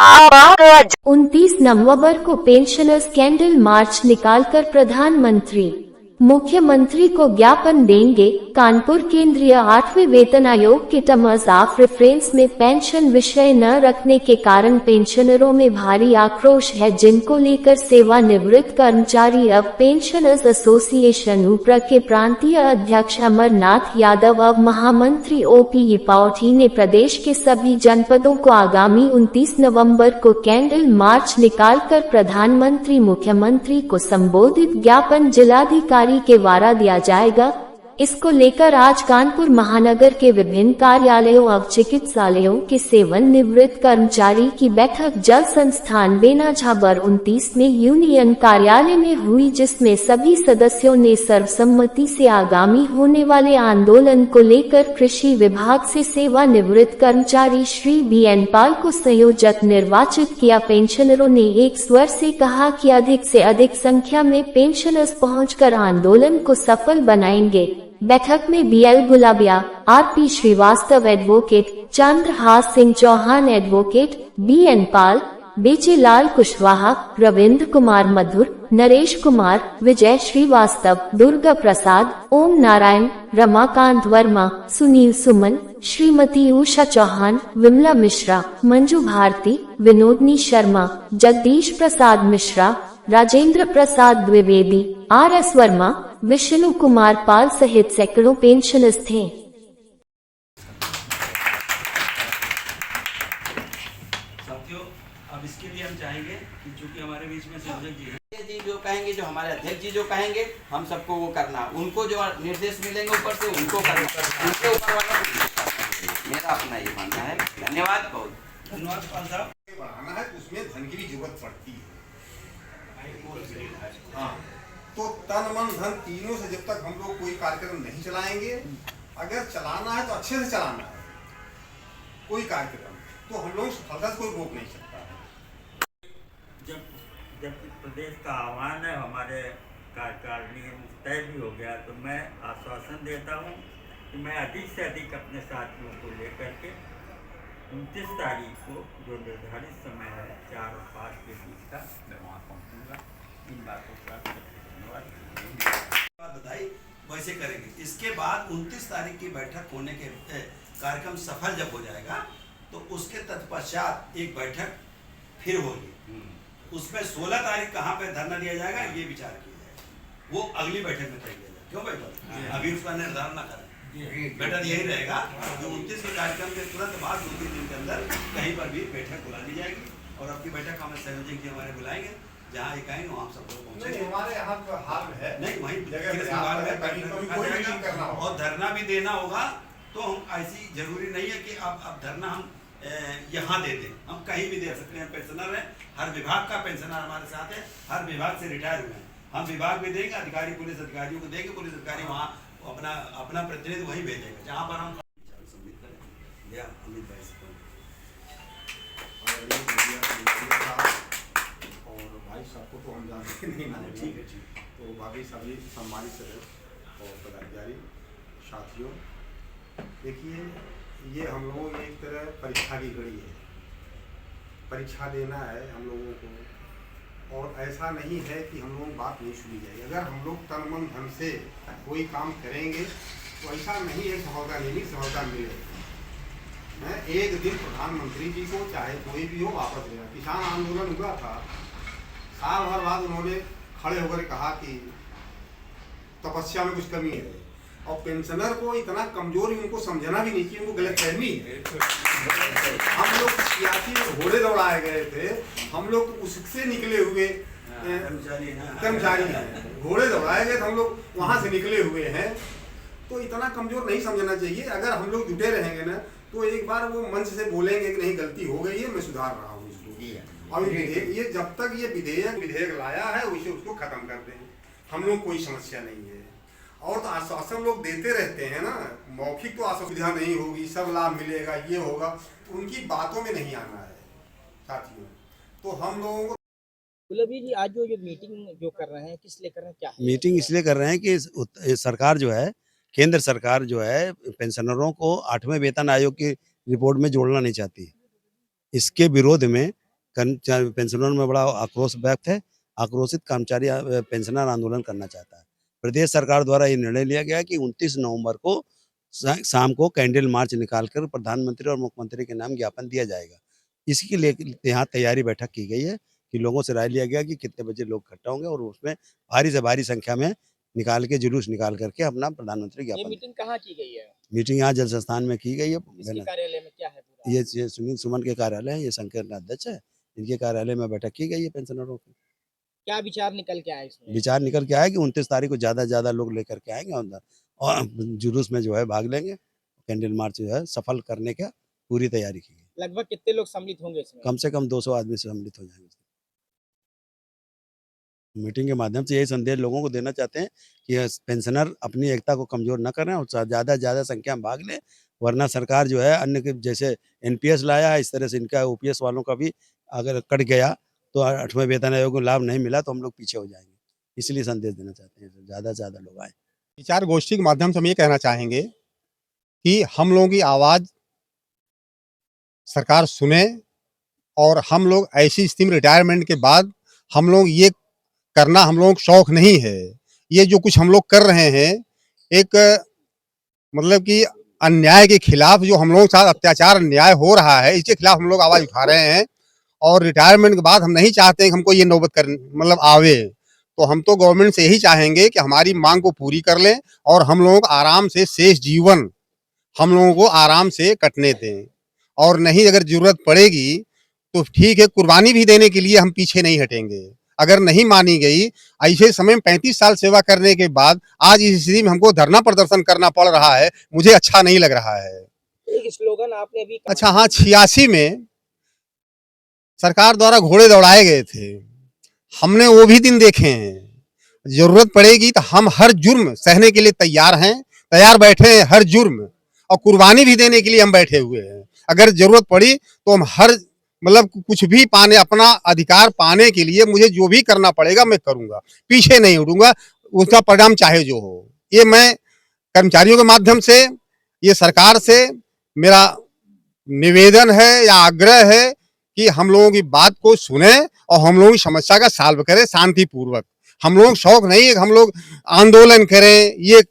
29 नवंबर को pensioners candle march निकालकर प्रधानमंत्री मुख्यमंत्री को ज्ञापन देंगे। कानपुर केंद्रीय 8वें वेतन आयोग के टर्म्स ऑफ रेफरेंस में पेंशन विषय न रखने के कारण पेंशनरों में भारी आक्रोश है, जिनको लेकर सेवानिवृत्त कर्मचारी अब पेंशनर्स एसोसिएशन ऊपर के प्रांतीय अध्यक्ष अमरनाथ यादव अब महामंत्री ओपी पाउठी ने प्रदेश के सभी जनपदों को आगामी 29 नवंबर को कैंडल मार्च निकालकर प्रधानमंत्री मुख्यमंत्री को संबोधित ज्ञापन जिलाधिकारी के द्वारा दिया जाएगा। इसको लेकर आज कानपुर महानगर के विभिन्न कार्यालयों और चिकित्सालयों के सेवानिवृत्त कर्मचारी की बैठक जल संस्थान बेना झाबर 29 में यूनियन कार्यालय में हुई, जिसमें सभी सदस्यों ने सर्वसम्मति से आगामी होने वाले आंदोलन को लेकर कृषि विभाग से सेवानिवृत्त कर्मचारी श्री BN पाल को संयोजक निर्वाचित किया। पेंशनरों ने एक स्वर से कहा कि अधिक से अधिक संख्या में पेंशनर्स पहुंचकर आंदोलन को सफल बनाएंगे। बैठक में BL Gulabiya, RP Srivastava advocate, Chandrahas Singh Chauhan advocate, BN Pal, Bechelal Kushwaha, Ravindra Kumar Madhur, Naresh Kumar, Vijay Srivastava, Durga Prasad, Om Narayan, Ramakant Verma, Sunil Suman, Shrimati Usha Chauhan, Vimla Mishra, Manju Bharti, Vinodini Sharma, Jagdish Prasad Mishra, Rajendra Prasad Dwivedi, RS Verma, Vishnu Kumar Pal सहित सैकड़ों पेंशनर्स थे। साथियों, अब इसके लिए हम चाहेंगे कि चूंकि हमारे बीच में अध्यक्ष जी जो कहेंगे, जो हमारे अध्यक्ष जी जो कहेंगे, हम सबको वो करना, उनको जो निर्देश मिलेंगे ऊपर से उनको करना, उनके ऊपर वाला मेरा अपना ये मानना है। धन्यवाद, बहुत धन्यवाद पाल साहब। बढ़ाना है तो उसमें धन की भी जरूरत पड़ती है। हाँ, तो तन मन धन तीनों से जब तक हम लोग कोई कार्यक्रम नहीं चलाएंगे, अगर चलाना है तो अच्छे से चलाना है कोई कार्यक्रम, तो हम लोग सफलता से कोई रोक नहीं सकता है। जब प्रदेश का आह्वान है, हमारे कार्यकारिणी तय भी हो गया, तो मैं आश्वासन देता हूँ कि मैं अधिक से अधिक अपने साथियों को लेकर के 29 तारीख को जो निर्धारित समय है 4 और 5 के बीच का, मैं वहाँ पहुँचूँगा। इन बातों का धन्यवाद। बधाई वैसे करेंगे। इसके बाद 29 तारीख की बैठक होने के कार्यक्रम सफल जब हो जाएगा, तो उसके तत्पश्चात एक बैठक फिर होगी। उसमें 16 तारीख कहाँ पे धरना दिया जाएगा ये विचार किया जाएगा, वो अगली बैठक में तय किया जाएगा। क्यों भाई, अभी उसका निर्धारण न करें। बेटर यही रहेगा कि 29 के कार्यक्रम के तुरंत बाद 2-3 दिन के अंदर कहीं पर भी बैठक बुला ली जाएगी, और अपनी बैठक हमें संयोजक जी हमारे बुलाएंगे, जहाँ एक आएंगे वहाँ सब लोग पहुँचेंगे। हमारे यहाँ का हाल है नहीं, वहीं करना और धरना भी देना होगा। तो हम ऐसी जरूरी नहीं है कि अब धरना हम यहाँ दे दें, हम कहीं भी दे सकते हैं। पेंशनर है, हर विभाग का पेंशनर हमारे साथ है, हर विभाग से रिटायर हुए हैं, हम विभाग भी देंगे, अधिकारी पुलिस अधिकारियों को देंगे, पुलिस अधिकारी वहाँ अपना प्रतिनिधि वहीं भेजेगा जहाँ पर हम सबमिट करें। अमित भाई से और भाई सबको तो हम जानते नहीं ना, ठीक है। तो बाकी सभी सम्मानित सदस्य और पदाधिकारी साथियों, देखिए ये हम लोगों की एक तरह परीक्षा की घड़ी है, परीक्षा देना है हम लोगों को, और ऐसा नहीं है कि हम लोग बात नहीं सुनी जाएगी। अगर हम लोग तन मन धन से कोई काम करेंगे तो ऐसा नहीं है सफलता नहीं, सफलता मिलेगी। एक दिन प्रधानमंत्री जी को चाहे कोई भी हो वापस लेगा। किसान आंदोलन हुआ था, साल भर बाद उन्होंने खड़े होकर कहा कि तपस्या में कुछ कमी है, और पेंशनर को इतना कमजोर उनको समझना भी नहीं चाहिए, उनको गलतफहमी है। हम लोग सियासी में घोड़े दौड़ाए गए थे, हम लोग उससे निकले हुए कर्मचारी हैं, घोड़े दौड़ाए गए थे, हम लोग वहाँ से निकले हुए हैं। तो इतना कमजोर नहीं समझना चाहिए। अगर हम लोग जुटे रहेंगे ना, तो एक बार वो मंच से बोलेंगे कि नहीं गलती हो गई है, मैं सुधार रहा हूँ इसको। और ये जब तक ये विधेयक लाया है उसे उसको खत्म कर दें, हम लोग कोई समस्या नहीं है। और तो आश्वासन लोग देते रहते हैं ना, मौखिक तो असुविधा नहीं होगी, सब लाभ मिलेगा, ये होगा, उनकी बातों में नहीं आना है साथियों। तो हम लोगों को गुलाबी जी, आज जो मीटिंग जो कर रहे हैं, किस लिए कर रहे हैं, क्या है? मीटिंग इसलिए कर रहे हैं कि सरकार जो है, केंद्र सरकार जो है, पेंशनरों को 8वें वेतन आयोग की रिपोर्ट में जोड़ना नहीं चाहती। इसके विरोध में पेंशनरों में बड़ा आक्रोश व्यक्त है। आक्रोशित कर्मचारी पेंशनर आंदोलन करना चाहता है। प्रदेश सरकार द्वारा ये निर्णय लिया गया कि 29 नवंबर को शाम को कैंडल मार्च निकालकर प्रधानमंत्री और मुख्यमंत्री के नाम ज्ञापन दिया जाएगा। इसी के लिए यहाँ तैयारी बैठक की गई है कि लोगों से राय लिया गया कि कितने बजे लोग इकट्ठा होंगे और उसमें भारी से भारी संख्या में निकाल के जुलूस निकाल करके अपना प्रधानमंत्री ये ज्ञापन। मीटिंग कहाँ की गई है? मीटिंग यहाँ जल संस्थान में की गई है। किसके कार्यालय में क्या है पूरा? ये सुनील सुमन के कार्यालय है, ये संगठन अध्यक्ष है, इनके कार्यालय में बैठक की गई है पेंशनरों की। क्या विचार निकल के आए इसमें? विचार निकल के आया कि 29 तारीख को ज़्यादा लोग लेकर के आएंगे और जुलूस में जो है भाग लेंगे। कैंडल मार्च जो है सफल करने का पूरी तैयारी की गई। लगभग कितने लोग सम्मिलित होंगे इसमें? कम से कम 200 आदमी सम्मिलित हो जाएंगे। मीटिंग के माध्यम से यही संदेश लोगों को देना चाहते हैं कि पेंशनर अपनी एकता को कमजोर न करें और ज़्यादा संख्या में भाग लें, वरना सरकार जो है अन्य के जैसे एनपीएस लाया है इस तरह से इनका ओपीएस वालों का भी अगर कट गया तो 8वें वेतन आयोग को लाभ नहीं मिला तो हम लोग पीछे हो जाएंगे। इसलिए संदेश देना चाहते हैं ज़्यादा से ज़्यादा लोग आए। विचार गोष्ठी के माध्यम से हम ये कहना चाहेंगे कि हम लोगों की आवाज़ सरकार सुने और हम लोग ऐसी स्थिति में रिटायरमेंट के बाद हम लोग ये करना हम लोगों को शौक नहीं है। ये जो कुछ हम लोग कर रहे हैं एक मतलब कि अन्याय के खिलाफ जो हम लोगों के साथ अत्याचार अन्याय हो रहा है इसके खिलाफ हम लोग आवाज़ उठा रहे हैं। और रिटायरमेंट के बाद हम नहीं चाहते कि हमको ये नौबत कर मतलब आवे। तो हम तो गवर्नमेंट से यही चाहेंगे कि हमारी मांग को पूरी कर लें और हम लोगों को आराम से शेष जीवन हम लोगों को आराम से कटने दें। और नहीं अगर जरूरत पड़ेगी तो ठीक है, कुर्बानी भी देने के लिए हम पीछे नहीं हटेंगे। अगर नहीं मानी गई ऐसे समय में 35 साल सेवा करने के बाद आज इस स्थिति में हमको धरना प्रदर्शन करना पड़ रहा है, मुझे अच्छा नहीं लग रहा है। एक स्लोगन आपने अभी अच्छा हाँ, 86 में सरकार द्वारा घोड़े दौड़ाए गए थे, हमने वो भी दिन देखे हैं। जरूरत पड़ेगी तो हम हर जुर्म सहने के लिए तैयार हैं, तैयार बैठे हैं हर जुर्म, और कुर्बानी भी देने के लिए हम बैठे हुए हैं। अगर जरूरत पड़ी तो हम हर मतलब कुछ भी पाने अपना अधिकार पाने के लिए मुझे जो भी करना पड़ेगा मैं करूंगा, पीछे नहीं हटूंगा, उसका परिणाम चाहे जो हो। ये मैं कर्मचारियों के माध्यम से ये सरकार से मेरा निवेदन है या आग्रह है कि हम लोगों की बात को सुने और हम लोगों की समस्या का सॉल्व करें शांतिपूर्वक। हम लोग शौक नहीं है हम लोग आंदोलन करें, ये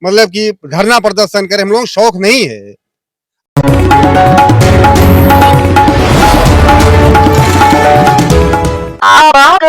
मतलब कि धरना प्रदर्शन करें, हम लोग शौक नहीं है। आप